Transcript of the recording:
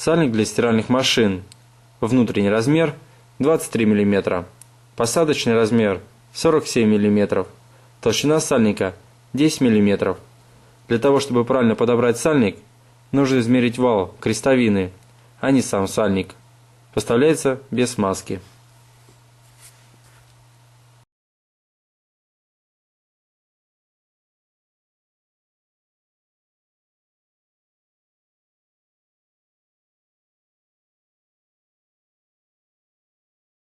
Сальник для стиральных машин. Внутренний размер 23 мм. Посадочный размер 47 мм. Толщина сальника 10 мм. Для того, чтобы правильно подобрать сальник, нужно измерить вал крестовины, а не сам сальник. Поставляется без смазки.